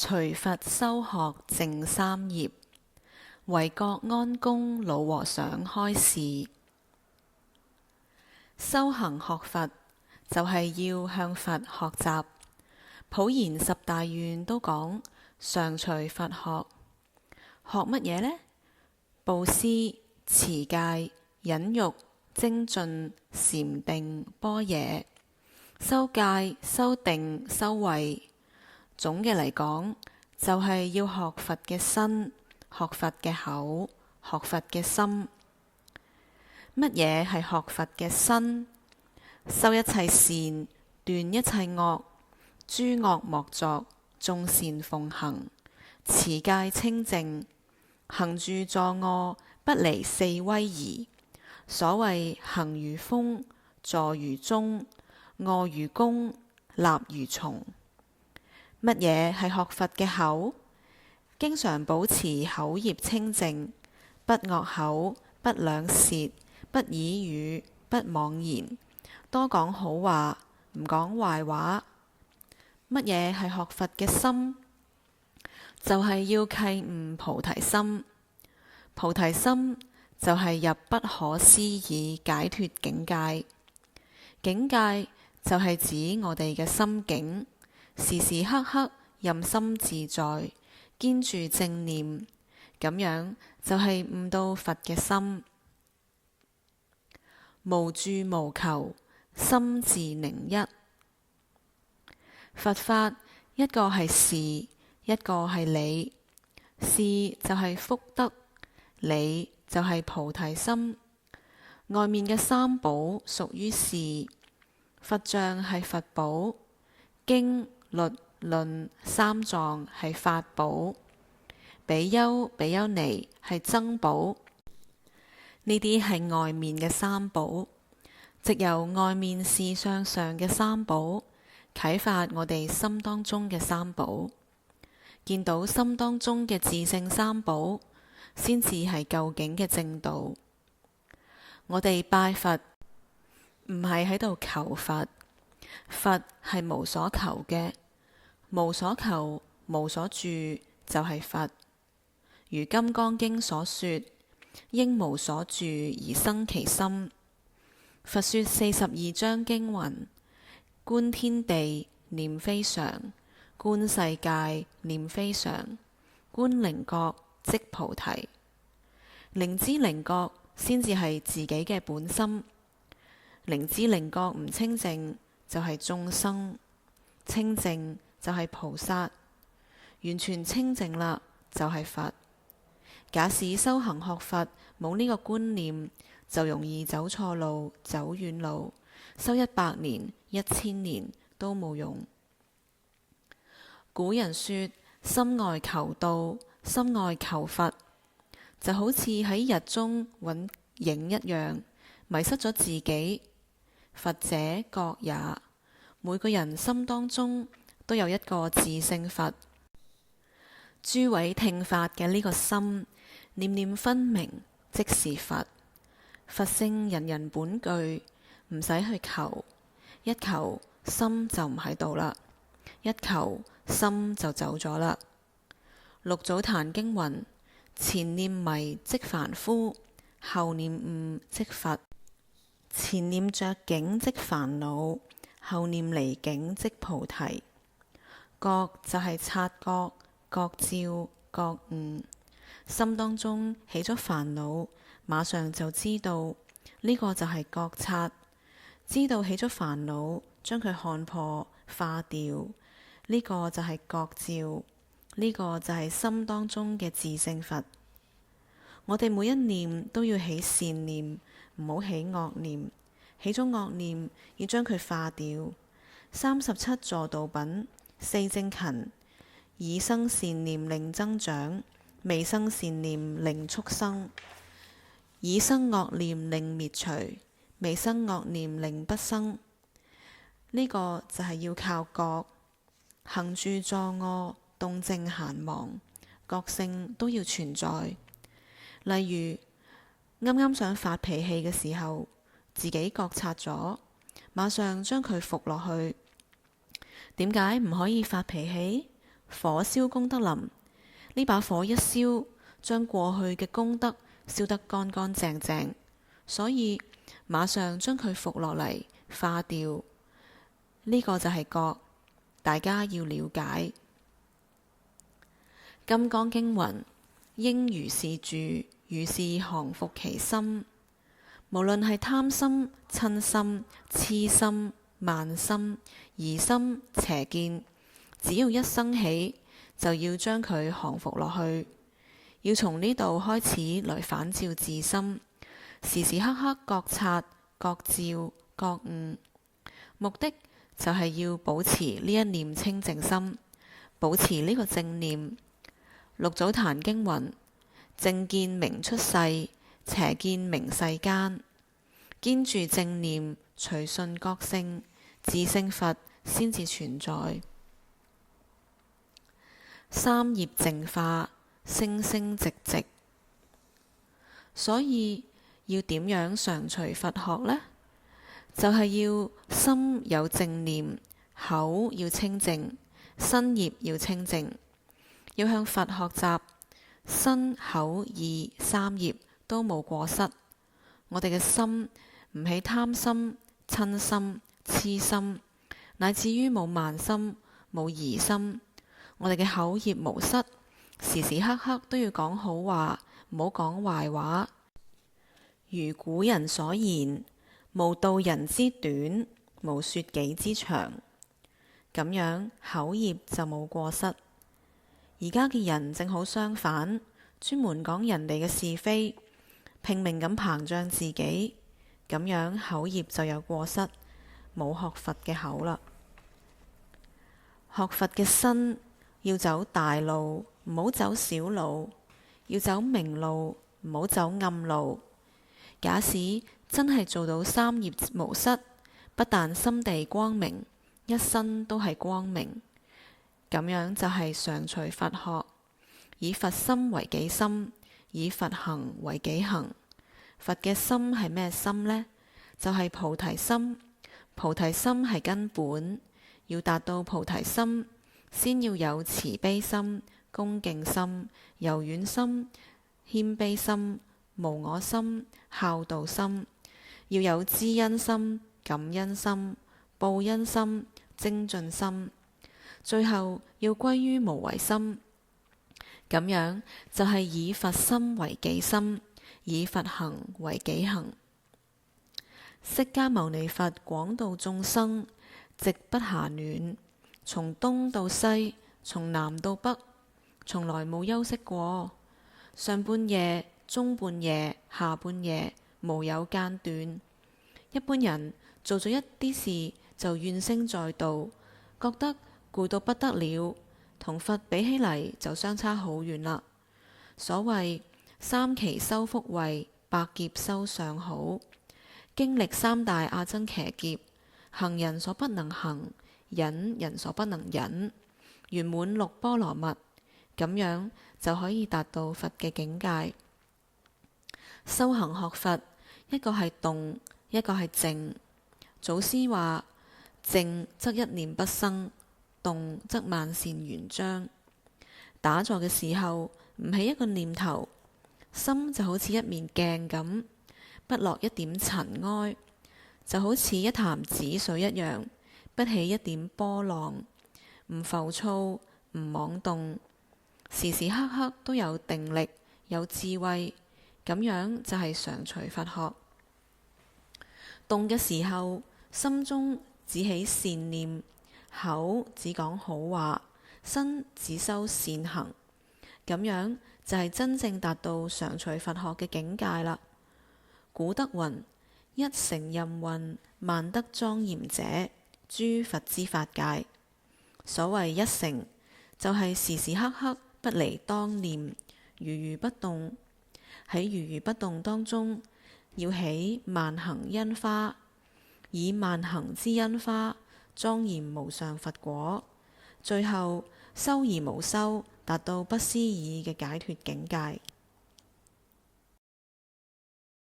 隨佛修學淨三業，惟覺安公老和尚開示。修行學佛就係要向佛學習。普賢十大願都講常隨佛學。學乜嘢呢？布施、持戒、忍辱、精進、禪定、般若。修戒、修定、修慧。總嘅嚟講，就係要學佛嘅身，學佛嘅口，學佛嘅心。乜嘢係學佛嘅身？修一切善，斷一切惡，諸惡莫作，眾善奉行，持戒清淨，行住坐臥，不離四威儀。所謂行如風，坐如鐘，臥如弓，立如松。乜嘢係學佛嘅口？經常保持口業清淨，不惡口，不兩舌，不綺語，不妄言，多講好話，唔講壞話。乜嘢係學佛嘅心？就係要契悟菩提心。菩提心就係入不可思議解脫境界。境界就係指我哋嘅心境，時時刻刻任心自在，堅住正念，咁樣就係悟到佛嘅心。無住無求，心自寧一。佛法一個係事，一個係理。事就係福德，理就係菩提心。外面嘅三寶屬於事，佛像係佛寶，經律論三藏係法寶，比丘比丘尼係僧寶。呢啲係外面嘅三寶，藉由外面事相上嘅三寶，啟發我哋心當中嘅三寶。見到心當中嘅自性三寶，先至係究竟嘅正道。我哋拜佛唔係喺度求佛，佛係無所求嘅，無所求無所住就係佛。如《金剛經》所說，應無所住而生其心。佛說42章經云：觀天地，念非常；觀世界，念非常；觀靈覺，即菩提。靈知靈覺先至係自己嘅本心。靈知靈覺唔清淨，就係眾生；清淨就係菩薩。完全清淨啦，就係佛。假使修行學佛冇呢個觀念，就容易走錯路，走遠路，修100年、1000年都冇用。古人說：心外求道，心外求佛，就好似喺日中揾影一樣，迷失咗自己。佛者覺也，每個人心當中都有一個自性佛。諸位聽法嘅呢個心，念念分明，即是佛。佛性人人本具，唔使去求，一求心就唔喺度啦，一求心就走咗啦。六祖壇經云：前念迷即凡夫，後念悟即佛。前念着境即煩惱，後念離境即菩提。覺就係察覺、覺照、覺悟。心當中起咗煩惱，馬上就知道呢個就係覺察，知道起咗煩惱，將佢看破化掉，呢個就係覺照，呢個就係心當中嘅自性佛。我哋每一念都要起善念，唔好起惡念。起咗惡念要將佢化掉。37助道品，四正勤，已生善念令增長，未生善念令速生，已生惡念令滅除，未生惡念令不生。呢個就係要靠覺。行住坐臥，動靜閒忘，覺性都要存在。例如啱啱想發脾氣嘅時候，自己覺察咗，馬上將佢服落去。點解唔可以發脾氣？火燒功德林，呢把火一燒，將過去嘅功德燒得乾乾淨淨，所以馬上將佢伏落嚟化掉。呢個就係覺，大家要了解。金剛經云：應如是住，如是降伏其心。無論係貪心、瞋心、癡心、慢心、疑心、邪見，只要一生起，就要將佢降服落去。要從呢度開始來反照自心，時時刻刻覺察、覺照、覺悟。目的就係要保持呢一念清淨心，保持呢個正念。六祖壇經云：正見明出世，邪見明世間。堅住正念，隨順覺性，自性佛先至存在。三業淨化，聲聲寂寂。所以要點樣常隨佛學呢？就係要心有正念，口要清淨，身業要清淨，要向佛學習，身口意三業都冇過失。我哋嘅心唔起貪心、瞋心、癡心，乃至於冇慢心、冇疑心。我哋嘅口業無失，時時刻刻都要講好話，唔好講壞話。如古人所言：無道人之短，無說己之長。咁樣口業就冇過失。而家嘅人正好相反，專門講人哋嘅是非，拼命咁膨脹自己，咁樣口業就有過失，冇學佛嘅口啦。學佛嘅身要走大路，唔好走小路；要走明路，唔好走暗路。假使真係做到三業無失，不但心地光明，一生都係光明。咁樣就係常隨佛學，以佛心為己心，以佛行為己行。佛嘅心係咩心呢？就係菩提心。菩提心係根本，要達到菩提心，先要有慈悲心、恭敬心、柔軟心、謙卑心、無我心、孝道心，要有知恩心、感恩心、報恩心、精進心，最後要歸於無為心。咁樣就係以佛心為己心，以佛行為己行。釋迦牟尼佛廣度眾生，直不暇暖，從東到西，從南到北，從來冇休息過。上半夜、中半夜、下半夜，無有間斷。一般人做咗一啲事就怨聲載道，覺得攰到不得了，同佛比起嚟就相差好遠啦。所謂三奇修福慧，百劫修相好。經歷三大阿僧祇劫，行人所不能行，忍人所不能忍，圓滿六波羅蜜，咁樣就可以達到佛嘅境界。修行學佛，一個係動，一個係靜。祖師話：靜則一念不生，動則萬善圓彰。打坐嘅時候唔起一個念頭，心就好似一面鏡咁，不落一點塵埃，就好似一潭止水一樣，不起一點波浪，唔浮躁，唔妄動，時時刻刻都有定力，有智慧，咁樣就係常隨佛學。動嘅時候，心中只起善念，口只講好話，身只修善行，咁樣就係真正達到常隨佛學嘅境界啦。古德云：一乘任運，萬德莊嚴者，諸佛之法界。所謂一乘，就係時時刻刻不離當念，如如不動。喺如如不動當中，要起萬行因花，以萬行之因花莊嚴無上佛果，最後修而無修，達到不思議嘅解脫境界。